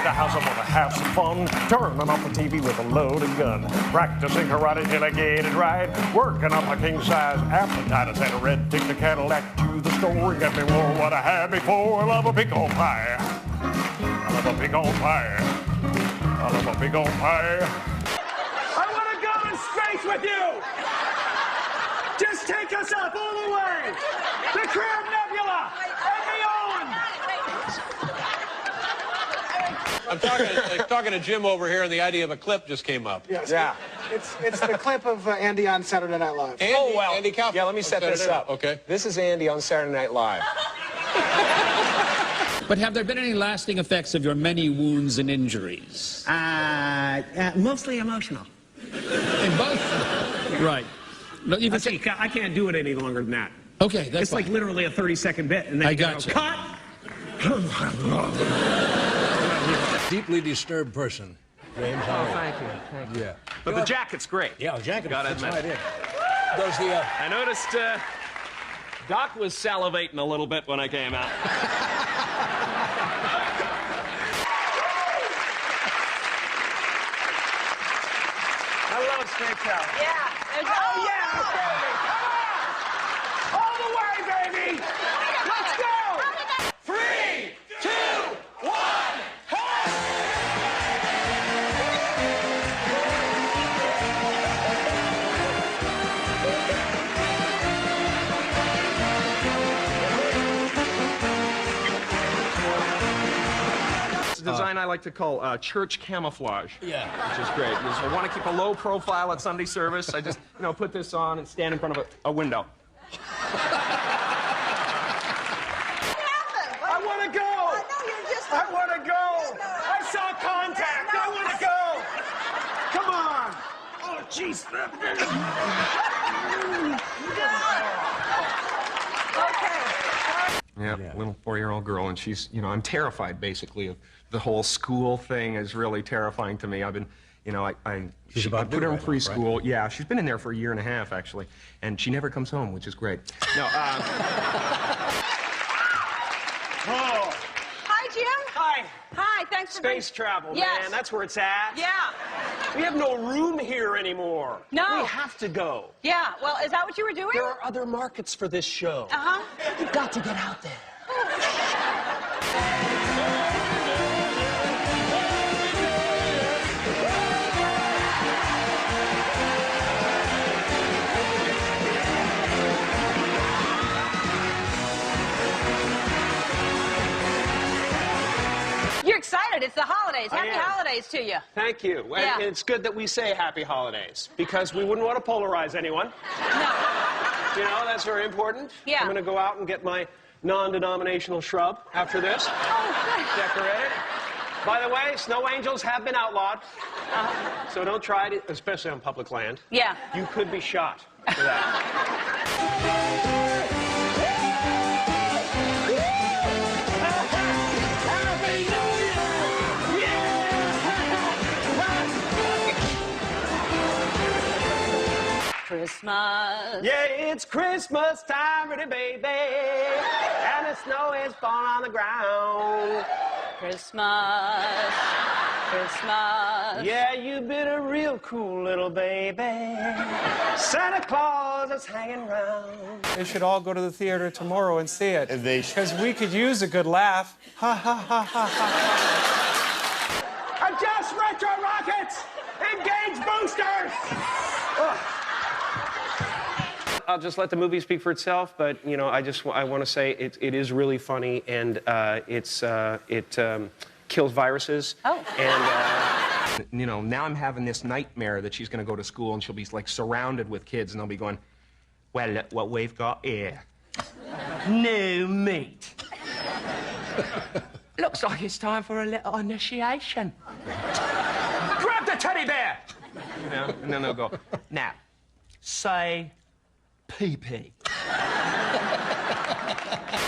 the house, I'm gonna have some fun. Turning off the TV with a loaded gun. Practicing karate till I get it right. Working up my king-size appetite. I had a red tick the Cadillac to the store. Got me more what I had before. I love a big old pie. I love a big old pie. I love a big old pie. I want to go in space with you! Just take us up all the way! The Crab Nebula! And beyond! I'm talking to Jim over here, and the idea of a clip just came up. Yes. Yeah. It's the clip of Andy on Saturday Night Live. Andy, oh, well. Andy Kaufman. Yeah, let me set this up. Okay. This is Andy on Saturday Night Live. But have there been any lasting effects of your many wounds and injuries? Mostly emotional. In both? Right. No, even I can't do it any longer than that. Okay, that's It's like literally a 30-second bit, and then I you got go, cut! Deeply disturbed person. James, Thank you. Yeah. But the jacket's great. Yeah, the jacket Gotta fits admit. right in. Does the, I noticed Doc was salivating a little bit when I came out. I love steakhouse. Yeah. Oh, yeah! All the way, baby! Let's go! 3, 2, 1, It's a design I like to call church camouflage. Yeah. Which is great. Because I want to keep a low profile at Sunday service. I just, put this on and stand in front of a window. I want to go! I want to go! I saw contact! I want to go! Come on! Oh, jeez. Yeah, little 4-year-old girl, and she's, I'm terrified, basically, of the whole school thing is really terrifying to me. I've been, I put her in preschool. Right? Yeah, she's been in there for 1.5 years, actually, and she never comes home, which is great. No, Hi, Jim. Hi. Hi, thanks for Space travel, Yes. man, that's where it's at. Yeah. We have no room here anymore. No. We have to go. Yeah, well, is that what you were doing? There are other markets for this show. Uh-huh. You've got to get out there. You're excited. It's the holidays. Happy am. holidays to you. Thank you. Yeah. And it's good that we say happy holidays, because we wouldn't want to polarize anyone. No. That's very important. Yeah. I'm going to go out and get my non-denominational shrub after this. Oh, good. Decorate it. By the way, snow angels have been outlawed. So don't try it, especially on public land. Yeah. You could be shot for that. Christmas. Yeah, it's Christmas time, pretty baby, and the snow is falling on the ground. Christmas. Christmas. Yeah, you've been a real cool little baby. Santa Claus is hanging around. They should all go to the theater tomorrow and see it. They should. Because we could use a good laugh. Ha, ha, ha, ha, ha. Adjust retro rockets! Engage boosters! Ugh. I'll just let the movie speak for itself, but, I want to say it is really funny, and it kills viruses. Oh. And, now I'm having this nightmare that she's going to go to school and she'll be, surrounded with kids, and they'll be going, well, look what we've got here. No meat. Looks like it's time for a little initiation. Grab the teddy bear! And then they'll go, now, say pee-pee.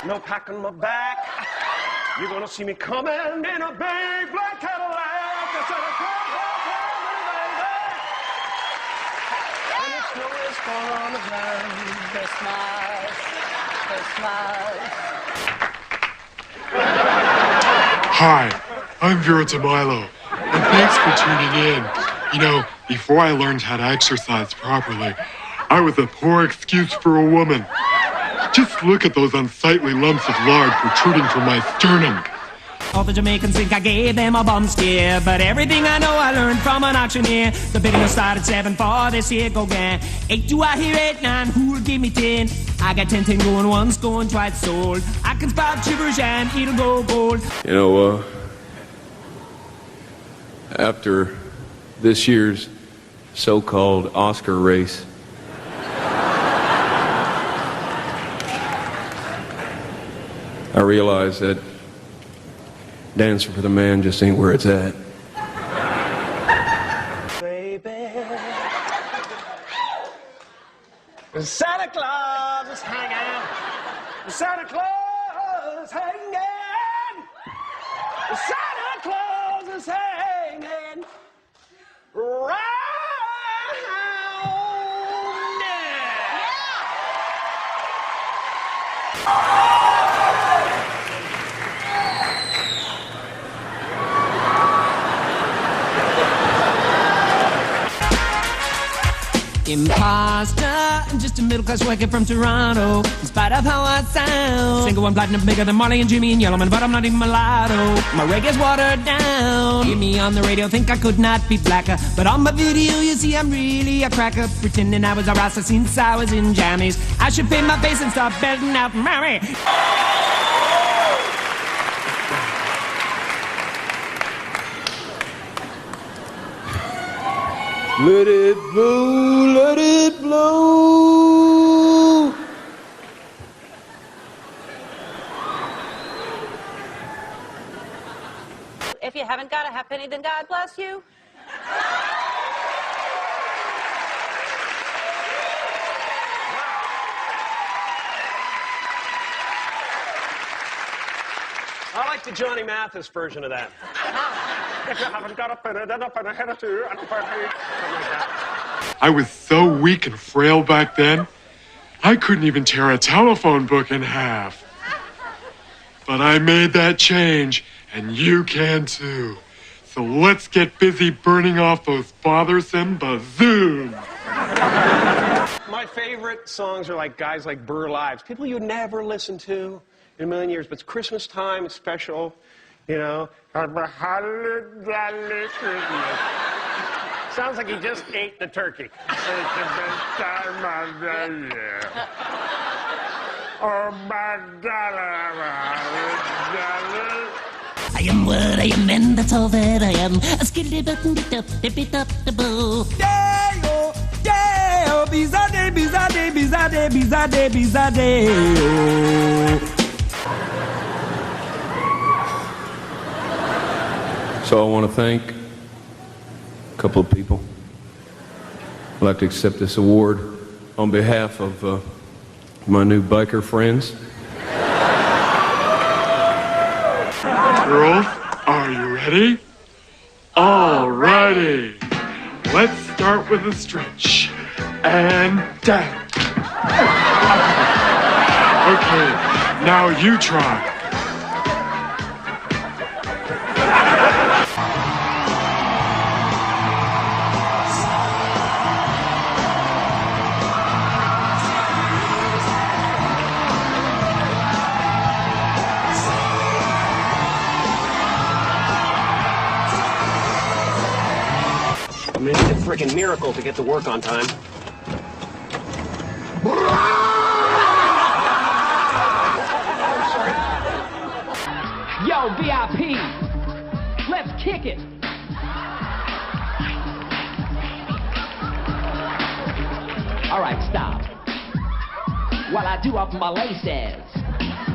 No pack on my back. You're gonna see me coming in a big black Cadillac. That's a and the snow is falling on the ground. Christmas. Christmas. Hi, I'm Vera Tamilo, and thanks for tuning in. You know, before I learned how to exercise properly, I was a poor excuse for a woman. Just look at those unsightly lumps of lard protruding from my sternum. All the Jamaicans think I gave them a bum scare, but everything I know I learned from an auctioneer. The bidding will start at 7 for this here go gang. 8 do I hear 8, 9, who'll give me 10? I got 10 going once, going twice sold. I can spout gibberish and it'll go gold. You know, after this year's so-called Oscar race, I realized that Dancing for the Man just ain't where it's at. Baby, Santa Claus is hanging. Santa Claus is hanging. Santa Claus is hanging round Imposter, I'm just a middle-class worker from Toronto. In spite of how I sound, single one platinum bigger than Marley and Jimmy and Yellowman, but I'm not even mulatto. My reggae's watered down. Hear me on the radio, think I could not be blacker, but on my video you see I'm really a cracker, pretending I was a rasta since I was in jammies. I should paint my face and start belting out Mary. Let it blow, let it blow. If you haven't got a halfpenny, then God bless you. I like the Johnny Mathis version of that. If you haven't got a penny, then a penny head or two, and a penny. Something like that. I was so weak and frail back then, I couldn't even tear a telephone book in half. But I made that change, and you can too. So let's get busy burning off those bothersome bazooms. My favorite songs are like guys like Burr Lives, people you never listen to in a million years, but it's Christmas time, it's special, you know. Sounds like he just ate the turkey. It's the best time of the year. Oh my God, I am what I am, and that's all that I am. A skitty button, bit up the boo. Day-o, day-o, bizade, bizade, bizade, bizade, bizade. So I want to thank a couple of people. I'd like to accept this award on behalf of my new biker friends. Girls, are you ready? All righty. Let's start with a stretch. And down. Okay, now you try. I mean, it's a freaking miracle to get to work on time. Yo, VIP, let's kick it. All right, stop. While I do up my laces,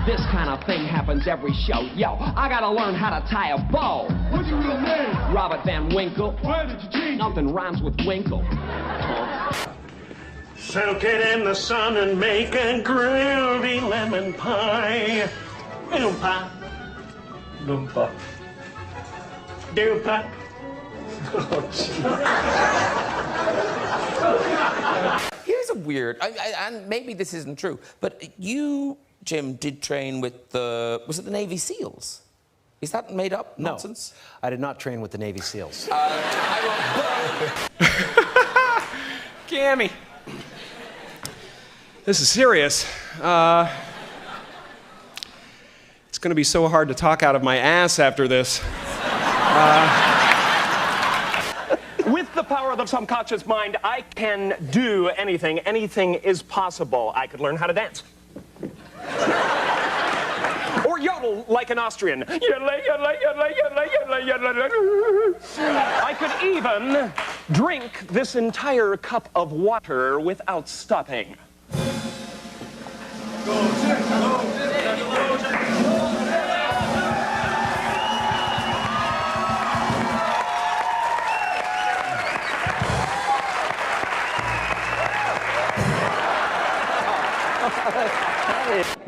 this kind of thing happens every show. Yo, I gotta learn how to tie a bow. What's your real name? Robert Van Winkle. Why did you change? Nothing rhymes with Winkle. Soak it in the sun and make a groovy lemon pie. Oompa. Loompa. Doopa. Here's a weird, and maybe this isn't true, but you, Jim, did train with the, was it the Navy SEALs? Is that made up nonsense? I did not train with the Navy SEALs. Gammy. This is serious. It's going to be so hard to talk out of my ass after this. With the power of the subconscious mind, I can do anything. Anything is possible. I could learn how to dance. Or yodel like an Austrian. I could even drink this entire cup of water without stopping.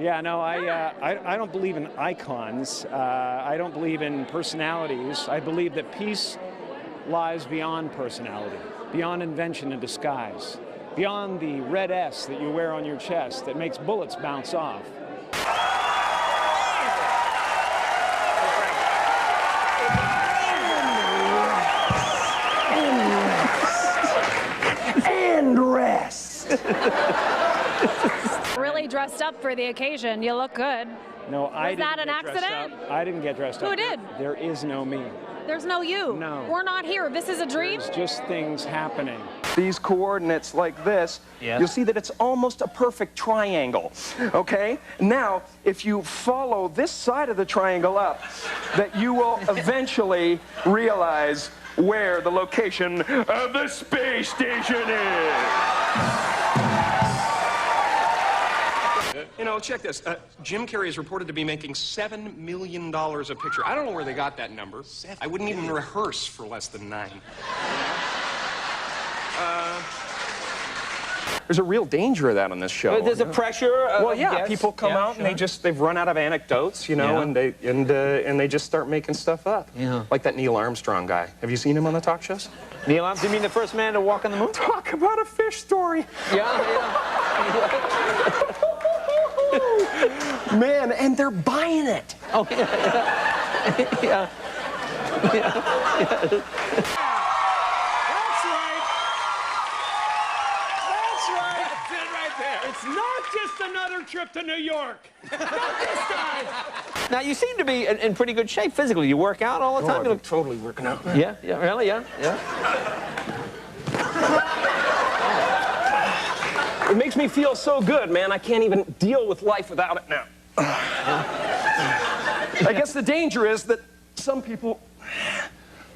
Yeah, no, I don't believe in icons. I don't believe in personalities. I believe that peace lies beyond personality, beyond invention and disguise, beyond the red S that you wear on your chest that makes bullets bounce off. And rest. Really dressed up for the occasion. You look good. No, I didn't. Was that an accident? I didn't get dressed up. Who did? There is no me. There's no you. No. We're not here. This is a dream? There's just things happening. These coordinates like this, you'll see that it's almost a perfect triangle, okay? Now, if you follow this side of the triangle up, that you will eventually realize where the location of the space station is. You know, check this. Jim Carrey is reported to be making $7 million a picture. I don't know where they got that number. I wouldn't even rehearse for less than 9. There's a real danger of that on this show. There's a pressure. Well, yeah, people come out and they've run out of anecdotes, you know, and they just start making stuff up. Yeah. Like that Neil Armstrong guy. Have you seen him on the talk shows? Neil Armstrong, you mean the first man to walk on the moon? Talk about a fish story. Yeah. Man, and they're buying it. Oh, yeah. Yeah. That's right. That's right. That's it right there. It's not just another trip to New York. Not this time. Now, you seem to be in pretty good shape physically. You work out all the time? I'm totally working out. Yeah, really, yeah. It makes me feel so good, man. I can't even deal with life without it now. I guess the danger is that some people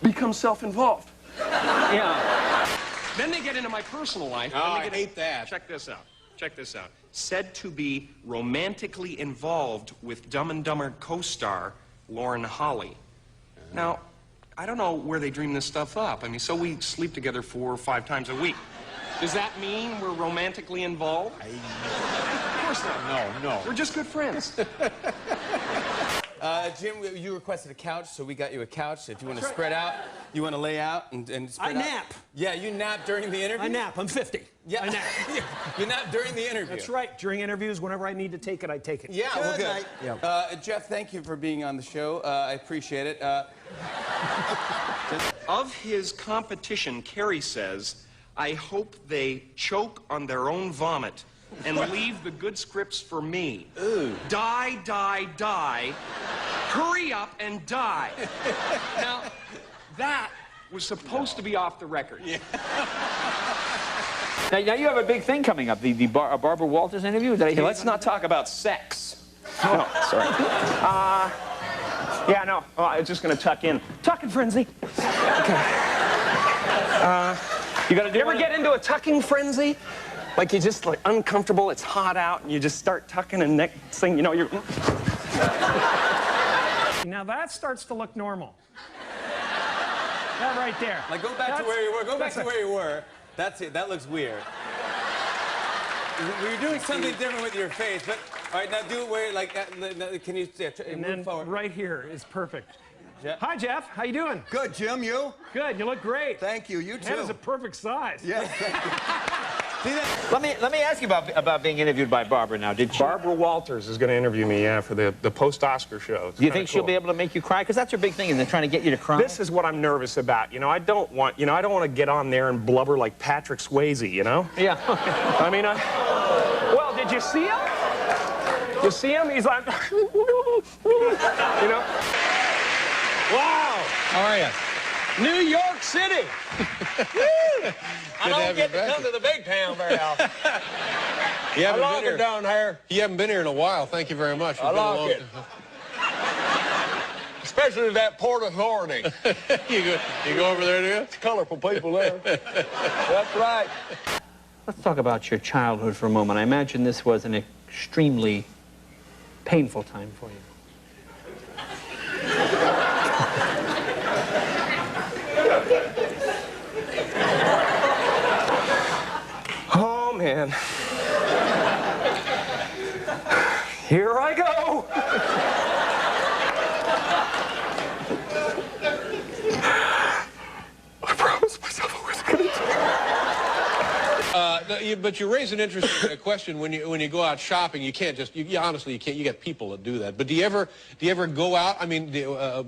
become self-involved. Yeah. Then they get into my personal life. Oh, I hate that. Check this out. Check this out. Said to be romantically involved with Dumb and Dumber co-star Lauren Holly. Now, I don't know where they dream this stuff up. I mean, so we sleep together 4 or 5 times a week. Does that mean we're romantically involved? Of course not. No. We're just good friends. Jim, you requested a couch, so we got you a couch. If you want to spread out, you want to lay out and spread out. I nap. Yeah, you nap during the interview? I nap. I'm 50. Yeah. I nap. You nap during the interview. That's right. During interviews, whenever I need to take it, I take it. Yeah, well, good. Yeah. Jeff, thank you for being on the show. I appreciate it. Of his competition, Carey says, I hope they choke on their own vomit and leave the good scripts for me. Ooh. Die, die, die. Hurry up and die. Now, that was supposed to be off the record. Yeah. Now you have a big thing coming up, the Barbara Walters interview. Did I hear Let's not talk about sex. No, sorry. Yeah, no. Oh, I was just going to tuck in. Tucking frenzy. Okay. You gotta do ever get into a tucking frenzy? Like you're just like uncomfortable, it's hot out, and you just start tucking, and next thing you know, you're... Now that starts to look normal. That right there. Like, go back to where you were. Go back to where you were. That's it. That looks weird. You're doing something different with your face, but all right, now do it where, like, can you and move then forward? Right here is perfect. Jeff? Hi, Jeff. How you doing? Good, Jim. You? Good. You look great. Thank you. You too. That is a perfect size. Yes. Thank you. Let me ask you about being interviewed by Barbara now. Barbara Walters is going to interview me, yeah, for the post-Oscar show. Do you think she'll be able to make you cry? Because that's her big thing, is they're trying to get you to cry. This is what I'm nervous about. You know, I don't want to get on there and blubber like Patrick Swayze, you know? Yeah. I mean, well, did you see him? You see him? He's like, you know? Wow. How are you? New York City. I don't get to come to the big town very often. You haven't been here down here. You haven't been here in a while. Thank you very much. I like it. Especially that Port Authority. you go over there, do you? It's colorful people there. That's right. Let's talk about your childhood for a moment. I imagine this was an extremely painful time for you. Oh, man. Here I go. I promised myself I was going to. But you raise an interesting question. When you go out shopping, you can't just honestly you can't. You get people that do that. But do you ever go out? I mean,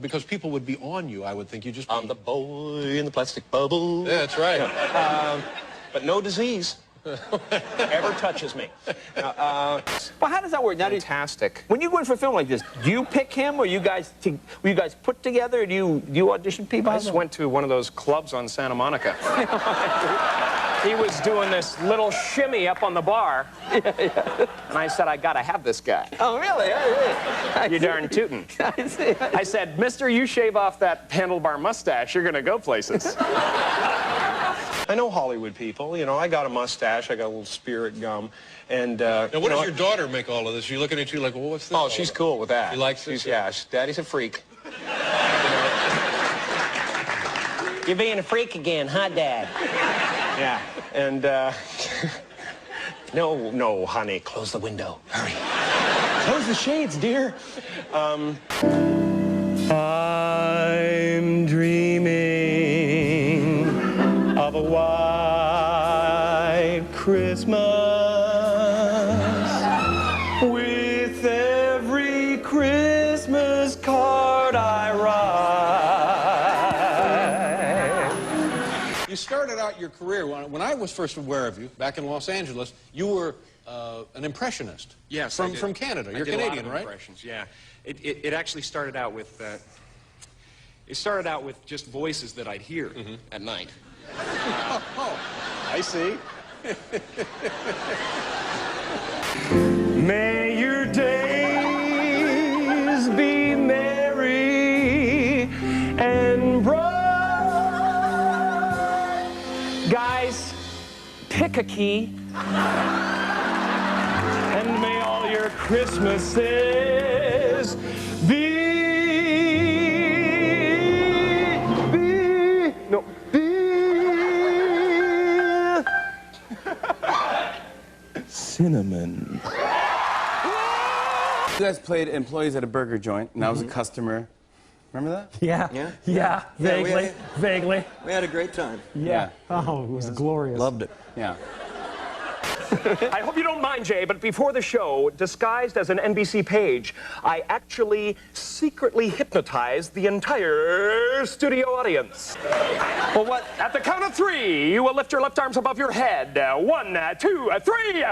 because people would be on you. I would think you just I'm the boy in the plastic bubble. Yeah, that's right. But no disease ever touches me. Well, how does that work? Now, Fantastic. when you go in for a film like this, do you pick him, or you guys put together? Or do you audition people? I just went to one of those clubs on Santa Monica. He was doing this little shimmy up on the bar, and I said, I gotta have this guy. Oh, really? You darn tootin'. I said, mister, you shave off that handlebar mustache, you're gonna go places. I know Hollywood people. You know, I got a mustache, I got a little spirit gum, and... now, what does your daughter make all of this? She's looking at you like, well, what's this? Oh, she's cool with that. She likes this? Yeah, Daddy's a freak. You're being a freak again, huh, Dad? Yeah, and, no, honey, close the window. Hurry. Close the shades, dear. I'm dreaming of a white Christmas with every Christmas card I write. You started out your career, when I was first aware of you, back in Los Angeles, you were an impressionist. Yes, from Canada. You're Canadian, right? Impressions, yeah. It actually started out with just voices that I'd hear at night. Oh, I see. May your days be merry and bright. Guys, pick a key. And may all your Christmases be cinnamon. You guys played employees at a burger joint, and I was a customer. Remember that? Yeah. Vaguely. We had a great time. Yeah. Oh, it was glorious. Loved it. Yeah. I hope you don't mind, Jay, but before the show, disguised as an NBC page, I actually secretly hypnotized the entire studio audience. Well, what? At the count of 3, you will lift your left arms above your head. 1, 2, 3.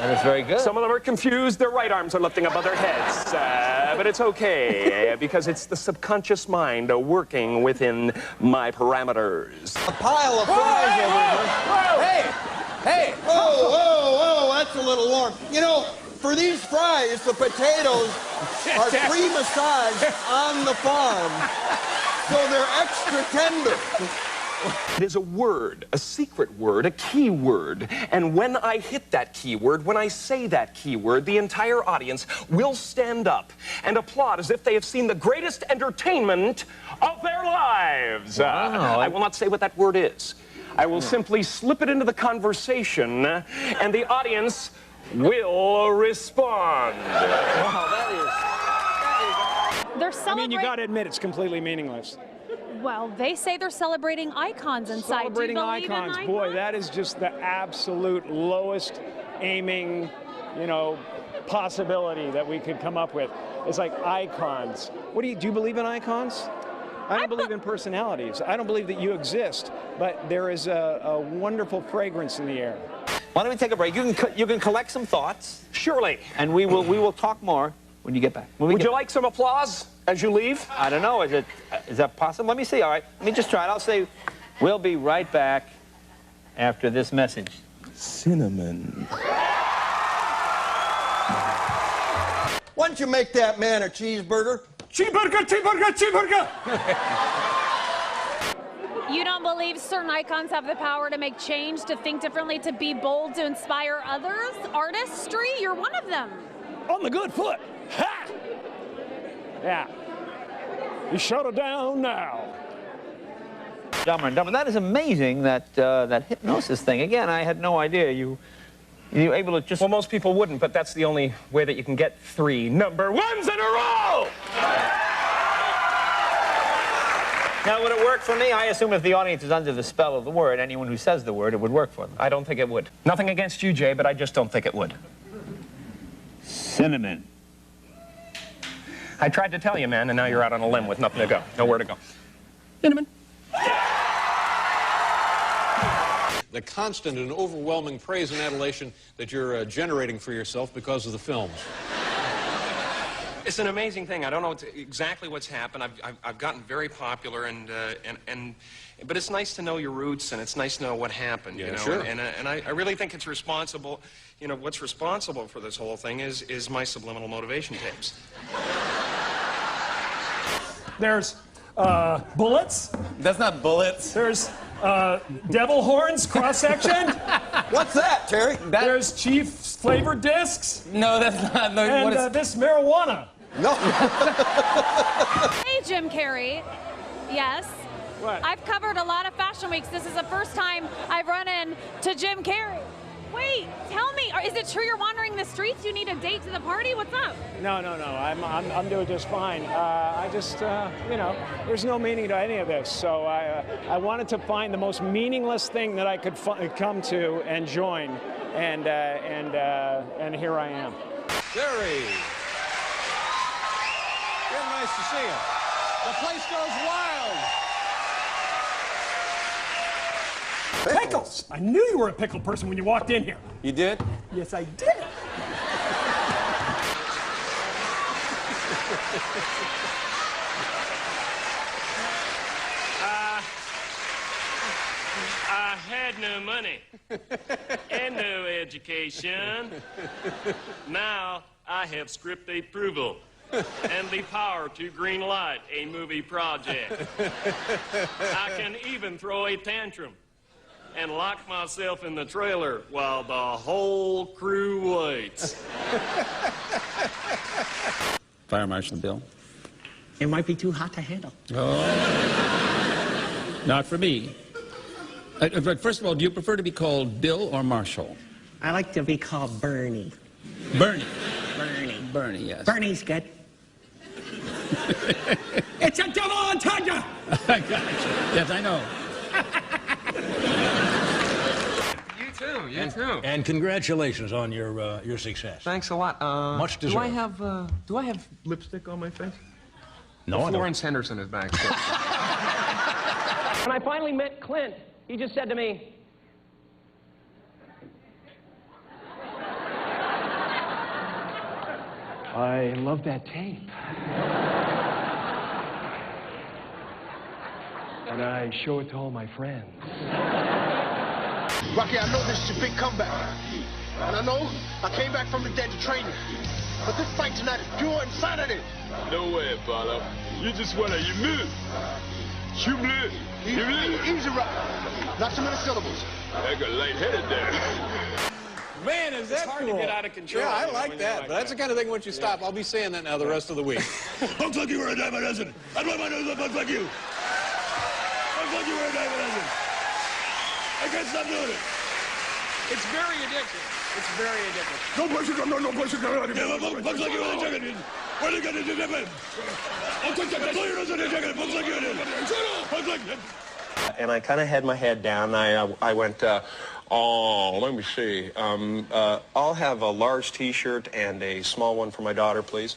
That is very good. Some of them are confused. Their right arms are lifting above their heads. But it's okay, because it's the subconscious mind working within my parameters. A pile of fries over here. Hey! Whoa, that's a little warm. You know, for these fries, the potatoes are pre-massaged on the farm, so they're extra tender. It is a word, a secret word, a key word. And when I hit that key word, when I say that key word, the entire audience will stand up and applaud as if they have seen the greatest entertainment of their lives. Wow. I will not say what that word is. I will simply slip it into the conversation, and the audience will respond. They're celebrating. I mean, you got to admit, it's completely meaningless. Well, they say they're celebrating icons inside. Celebrating Do you believe icons. in Boy, that is just the absolute lowest aiming, you know, possibility that we could come up with. It's like icons. What do you believe in icons? I don't believe in personalities. I don't believe that you exist, but there is a wonderful fragrance in the air. Why don't we take a break? You can collect some thoughts. Surely. And we will talk more when you get back. Would you like some applause as you leave? I don't know. Is that possible? Let me see. All right. Let me just try it. I'll say we'll be right back after this message. Cinnamon. Why don't you make that man a cheeseburger? Cheeseburger, cheeseburger, cheeseburger! You don't believe certain icons have the power to make change, to think differently, to be bold, to inspire others? Artistry? You're one of them. On the good foot. Ha! Yeah. You shut it down now. Dumber and Dumber. That is amazing, that that hypnosis thing. Again, I had no idea you're able to just... Well, most people wouldn't, but that's the only way that you can get 3 number 1s in a row! Now, would it work for me? I assume if the audience is under the spell of the word, anyone who says the word, it would work for them. I don't think it would. Nothing against you, Jay, but I just don't think it would. Cinnamon. I tried to tell you, man, and now you're out on a limb with nothing to go. Nowhere to go. Cinnamon. The constant and overwhelming praise and adulation that you're generating for yourself because of the films. It's an amazing thing. I don't know exactly what's happened. I've gotten very popular, but it's nice to know your roots, and it's nice to know what happened. Yeah, you know? sure. And I really think it's responsible. You know, what's responsible for this whole thing is my subliminal motivation tapes. There's bullets. That's not bullets. There's devil horns, cross-section. What's that, Terry? There's Chief's flavored discs. No, that's not. No, And what is... this marijuana. No. Hey, Jim Carrey. Yes. What? I've covered a lot of fashion weeks. This is the first time I've run into Jim Carrey. Wait, tell me, is it true you're wandering the streets? You need a date to the party? What's up? No. I'm doing just fine. I just, you know, there's no meaning to any of this. So I wanted to find the most meaningless thing that I could come to and join, and here I am. Jerry. Very nice to see you. The place goes wild. Pickles! I knew you were a pickle person when you walked in here. You did? Yes, I did. I had no money and no education. Now I have script approval and the power to green light a movie project. I can even throw a tantrum and lock myself in the trailer while the whole crew waits. Fire Marshal Bill. It might be too hot to handle. Oh. Not for me. But first of all, do you prefer to be called Bill or Marshall? I like to be called Bernie. Bernie. Bernie, yes. Bernie's good. It's a double entendre! I got you. Yes, I know. You too. And congratulations on your success. Thanks a lot. Much deserved. Do I have lipstick on my face? No, I don't. Florence Henderson is back. When I finally met Clint, he just said to me, I love that tape. And I show it to all my friends. Rocky, I know this is your big comeback. And I know I came back from the dead to train you. But this fight tonight is pure insanity. No way, Apollo. You just want to, you move. Easy, Rocky. Not too many syllables. I got lightheaded there. Man, is that It's hard cool. to get out of control. Yeah, I you know, like when that. you're But that's the kind of thing once you stop, I'll be saying that now the rest of the week. Looks like you were a dime a dozen. That's why my nose looks like you. Looks like you were a dime a dozen. I can't stop doing it. It's very addictive. It's very addictive. No place you come, no place you come. Looks like you were a chicken. And I kind of had my head down. I went, oh, let me see. I'll have a large T-shirt and a small one for my daughter, please.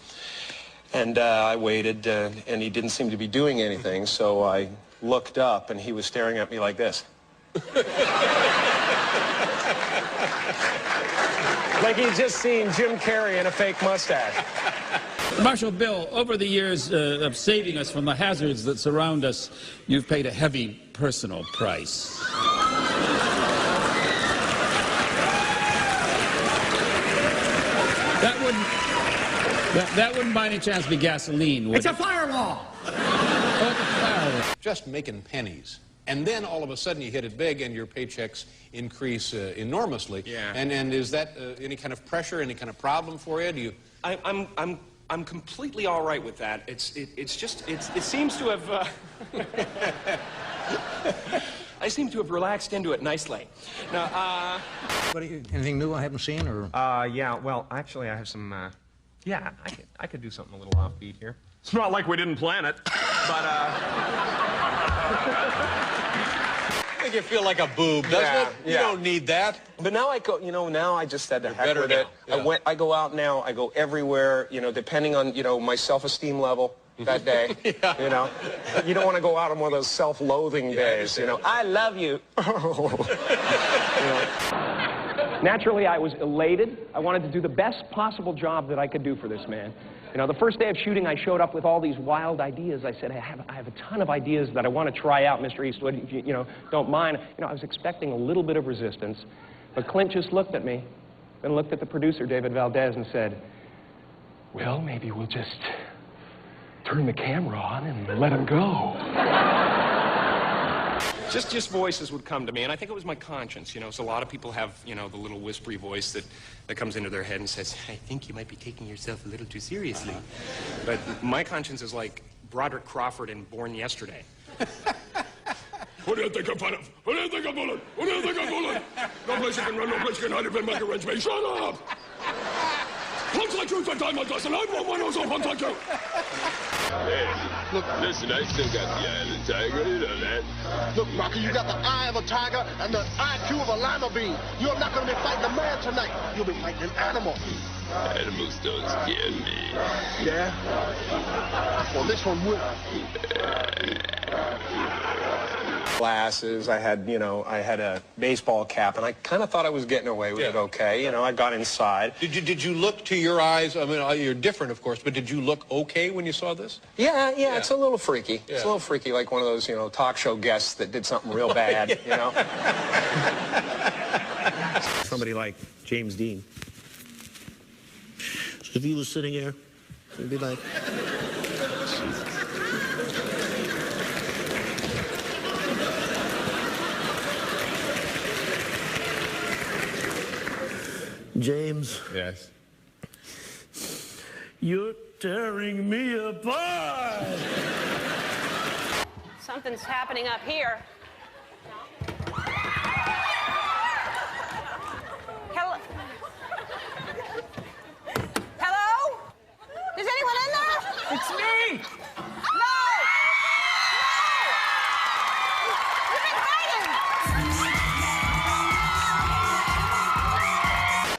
And I waited, and he didn't seem to be doing anything, so I looked up, and he was staring at me like this. Like he'd just seen Jim Carrey in a fake mustache. Marshal Bill, over the years of saving us from the hazards that surround us, you've paid a heavy personal price. That wouldn't by any chance be gasoline, would it? It's a firewall! Oh, it's a firewall. Just making pennies. And then all of a sudden you hit it big and your paychecks increase enormously. Yeah. And is that any kind of pressure, any kind of problem for you? Do you? I'm completely all right with that. It seems to have. I seem to have relaxed into it nicely. Now, anything new I haven't seen, or? Yeah. Well, actually, I have some. Yeah, I could do something a little offbeat here. It's not like we didn't plan it, but Make you feel like a boob, doesn't it? You don't need that. But now I go, now I just said to heck better with now. it. Yeah. I go out now, I go everywhere, depending on, my self-esteem level that day. Yeah. You don't want to go out on one of those self-loathing days, I love you. Naturally, I was elated. I wanted to do the best possible job that I could do for this man. The first day of shooting, I showed up with all these wild ideas. I said, I have a ton of ideas that I want to try out, Mr. Eastwood, if you don't mind. I was expecting a little bit of resistance, but Clint just looked at me, then looked at the producer, David Valdez, and said, well, maybe we'll just turn the camera on and let him go. Just voices would come to me, and I think it was my conscience, So a lot of people have, the little whispery voice that comes into their head and says, I think you might be taking yourself a little too seriously. But my conscience is like Broderick Crawford in Born Yesterday. What do you think I'm fun of? What do you think I'm fooling? What do you think I'm fooling? No place you can run, no place you can hide, if you make arrangements. Shut up! Punks like you for diamond dust, and I won't want those punks like you! Hey, look, listen, I still got the eye of the tiger, you know that. Look, Rocky, you got the eye of a tiger and the IQ of a lima bean. You're not going to be fighting a man tonight. You'll be fighting an animal. Animals don't scare me. Yeah? Well, this one will. Glasses, I had a baseball cap, and I kind of thought I was getting away with it okay. I got inside. Did you look to your eyes? I mean, you're different, of course, but did you look okay when you saw this? Yeah, it's a little freaky. Yeah. It's a little freaky, like one of those, talk show guests that did something real bad, Somebody like James Dean. So if he was sitting here, he'd be like... James. Yes. You're tearing me apart. Something's happening up here. Hello? Hello? Is anyone in there? It's me! No! You've been hiding!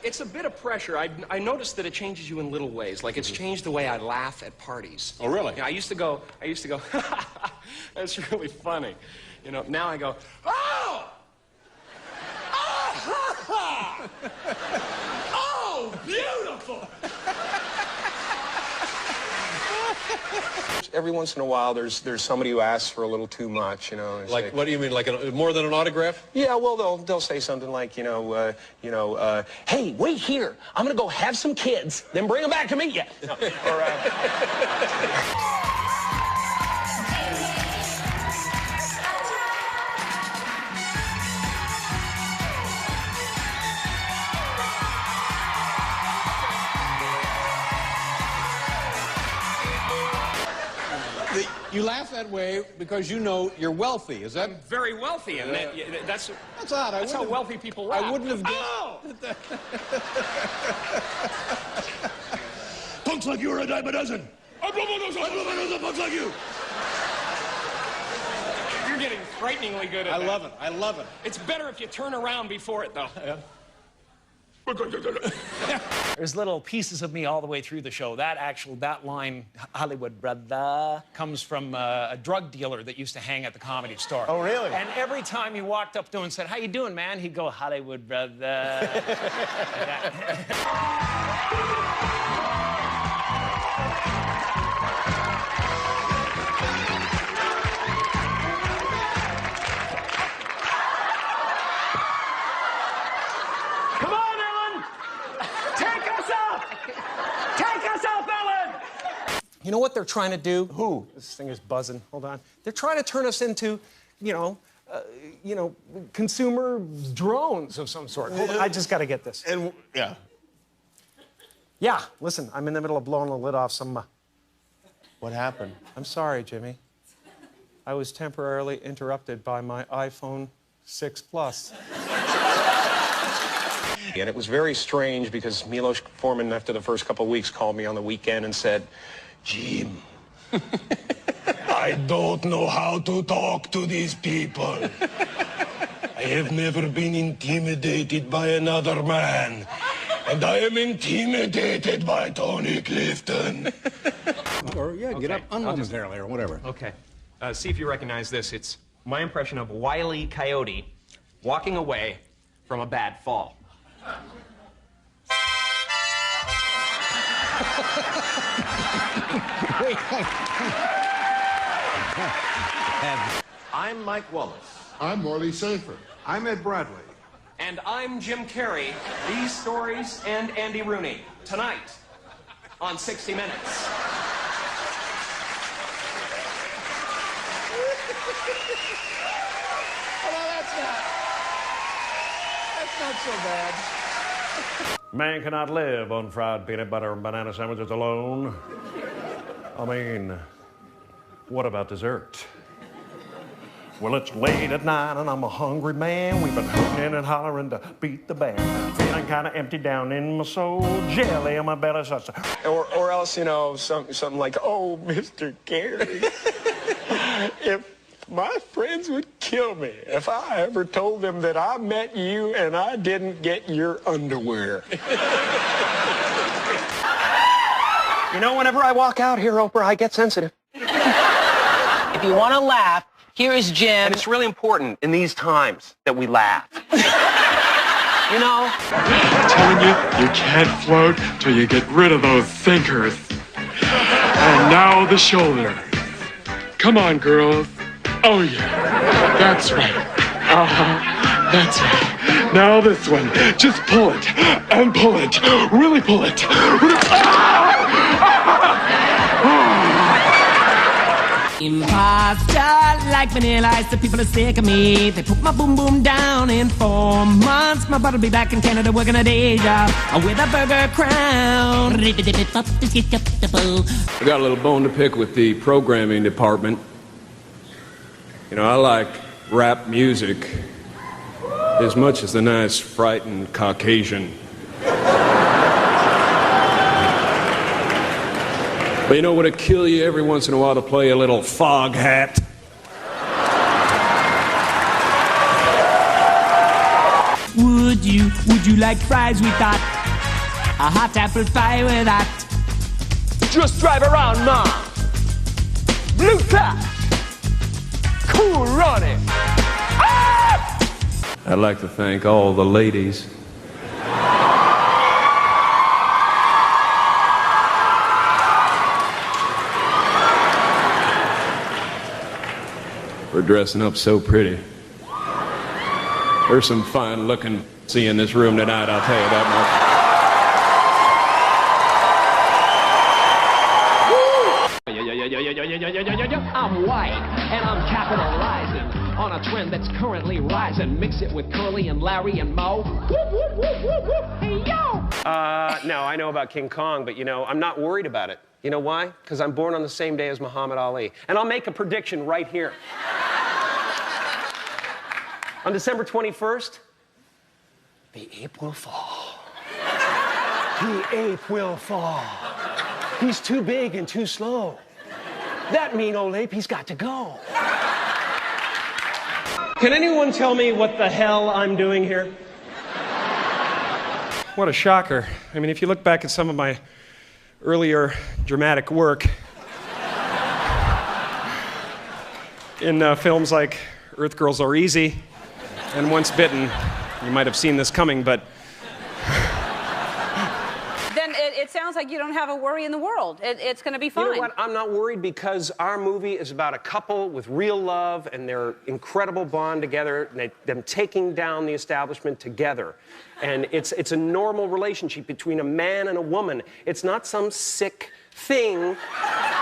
It's a bit of pressure. I noticed that it changes you in little ways. Like, it's changed the way I laugh at parties. Oh, really? I used to go, that's really funny. Now I go, oh! Oh, oh, beautiful! Every once in a while, there's somebody who asks for a little too much, Like, what do you mean, like more than an autograph? Yeah, well, they'll say something like, hey, wait here. I'm gonna go have some kids, then bring them back to meet you. You laugh that way because you know you're wealthy. Is that? I'm very wealthy, and that's odd. That's how wealthy people laugh. I wouldn't have guessed. Don't punks like you are a dime a dozen. I blow my nose on punks like you. You're getting frighteningly good at I that. love it. I love it. It's better if you turn around before it, though. Yeah. There's little pieces of me all the way through the show. That line, Hollywood brother, comes from a drug dealer that used to hang at the Comedy Store. Oh, really? And every time he walked up to him and said, "How you doing, man?" he'd go, "Hollywood brother." Come on, Ellen! Take us up! Take us up, Ellen! You know what they're trying to do? Who? This thing is buzzing. Hold on. They're trying to turn us into, consumer drones of some sort. Hold on. I just got to get this. And yeah. Yeah, listen, I'm in the middle of blowing the lid off some... What happened? I'm sorry, Jimmy. I was temporarily interrupted by my iPhone 6 Plus. And it was very strange because Milos Forman, after the first couple of weeks, called me on the weekend and said, "Jim, I don't know how to talk to these people. I have never been intimidated by another man. And I am intimidated by Tony Clifton." Or, yeah, get Okay, up unmomentarily or whatever. Okay. See if you recognize this. It's my impression of Wile E. Coyote walking away from a bad fall. I'm Mike Wallace. I'm Morley Safer. I'm Ed Bradley. And I'm Jim Carrey. These stories and Andy Rooney. Tonight on 60 Minutes. Well, that's not so bad. Man cannot live on fried peanut butter and banana sandwiches alone. I mean, what about dessert? Well, it's late at night and I'm a hungry man. We've been hooting and hollering to beat the band. Feeling kind of empty down in my soul. Jelly in my belly starts to... Or else, something like, "Oh, Mr. Carey, if my friends would kill me if I ever told them that I met you and I didn't get your underwear." You know, whenever I walk out here, Oprah, I get sensitive. If you want to laugh, here is Jim. And it's really important in these times that we laugh. You know? I'm telling you, you can't float till you get rid of those sinkers. And now the shoulder. Come on, girls. Oh, yeah. That's right. That's right. Now this one. Just pull it. And pull it. Really pull it. Imposter, like Vanilla Ice, the people are sick of me. They put my boom boom down in 4 months. My butt'll be back in Canada working a day job with a burger crown. I got a little bone to pick with the programming department. You know, I like rap music as much as the nice, frightened Caucasian. But you know what'd kill you every once in a while to play a little fog hat? Would you like fries with that? A hot apple pie with that? Just drive around, Mom. Blue top. Cool running. Ah! I'd like to thank all the ladies. For dressing up so pretty. There's some fine looking see in this room tonight, I'll tell you that much. I'm white, and I'm capitalizing on a trend that's currently rising. Mix it with Curly and Larry and Moe. Hey, yo! No, I know about King Kong, but, I'm not worried about it. You know why? Because I'm born on the same day as Muhammad Ali. And I'll make a prediction right here. On December 21st, the ape will fall. The ape will fall. He's too big and too slow. That mean old ape, he's got to go. Can anyone tell me what the hell I'm doing here? What a shocker. I mean, if you look back at some of my earlier dramatic work in films like Earth Girls Are Easy and Once Bitten, you might have seen this coming, but... Then it sounds like you don't have a worry in the world. It's going to be fine. You know what? I'm not worried because our movie is about a couple with real love and their incredible bond together, and them taking down the establishment together. And it's a normal relationship between a man and a woman. It's not some sick thing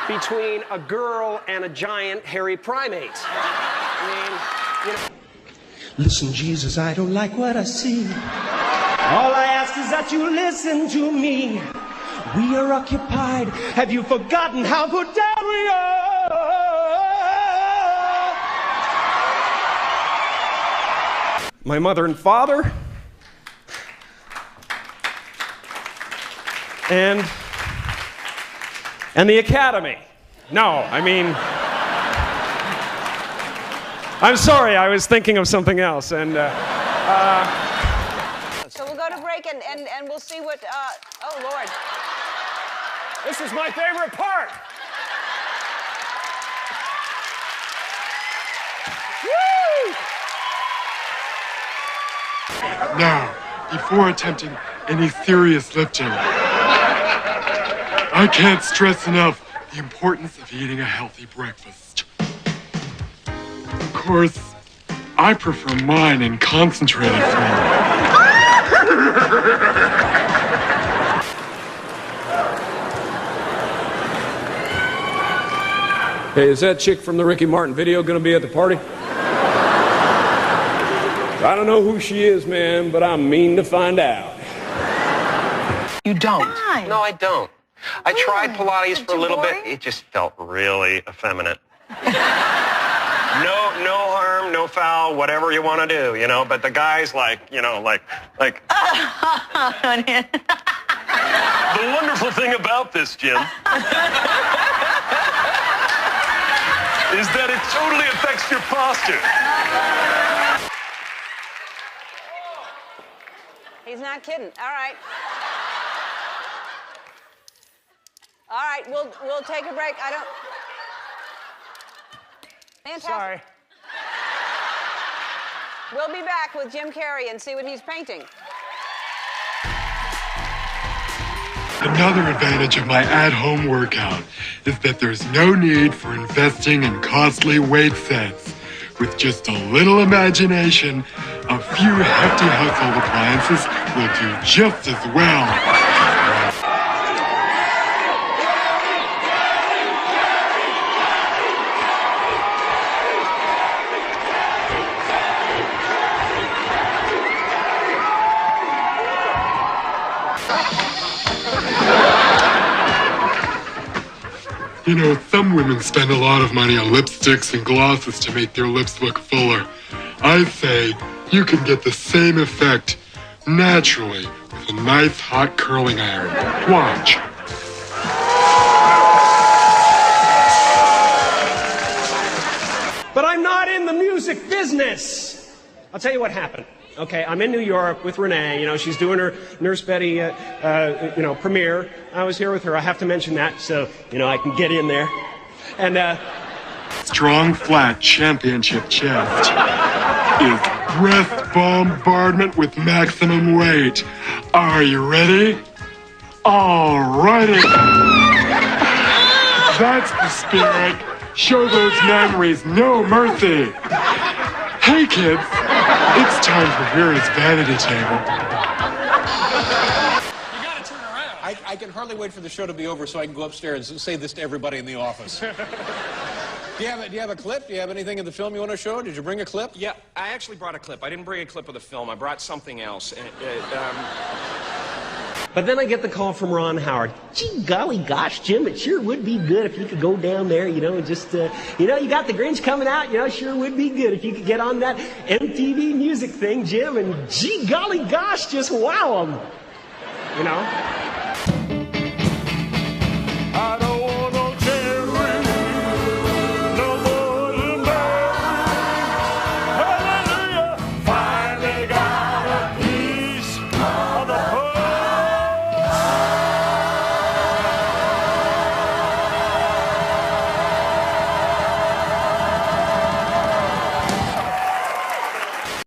between a girl and a giant hairy primate. I mean, you know. Listen, Jesus, I don't like what I see. All I ask is that you listen to me. We are occupied. Have you forgotten how good dad we are? My mother and father. And the Academy. No, I mean... I'm sorry, I was thinking of something else, and... So we'll go to break and we'll see what, oh, Lord. This is my favorite part. Woo! Now, before attempting any serious lifting, I can't stress enough the importance of eating a healthy breakfast. Of course, I prefer mine in concentrated form. Hey, is that chick from the Ricky Martin video gonna be at the party? I don't know who she is, man, but I'm mean to find out. You don't? Why? No, I don't. I tried Pilates for a little bit. It just felt really effeminate. No harm, no foul, whatever you want to do, you know, but the guy's like. The wonderful thing about this, Jim, is that it totally affects your posture. He's not kidding. All right. All right, we'll take a break. Fantastic. Sorry. We'll be back with Jim Carrey and see what he's painting. Another advantage of my at-home workout is that there's no need for investing in costly weight sets. With just a little imagination, a few hefty household appliances will do just as well. You know, some women spend a lot of money on lipsticks and glosses to make their lips look fuller. I say you can get the same effect naturally with a nice hot curling iron. Watch. But I'm not in the music business. I'll tell you what happened. Okay, I'm in New York with Renee. You know, she's doing her Nurse Betty, premiere. I was here with her. I have to mention that so, I can get in there. And, Strong, flat, championship chest is breast bombardment with maximum weight. Are you ready? All righty. That's the spirit. Show those memories no mercy. Hey, kids. It's time for Vera's vanity table. You gotta turn around. I can hardly wait for the show to be over so I can go upstairs and say this to everybody in the office. Do you have a clip? Do you have anything in the film you want to show? Did you bring a clip? Yeah, I actually brought a clip. I didn't bring a clip of the film. I brought something else. But then I get the call from Ron Howard. Gee, golly gosh, Jim, it sure would be good if you could go down there, and just, you got the Grinch coming out, sure would be good if you could get on that MTV music thing, Jim, and gee, golly gosh, just wow them,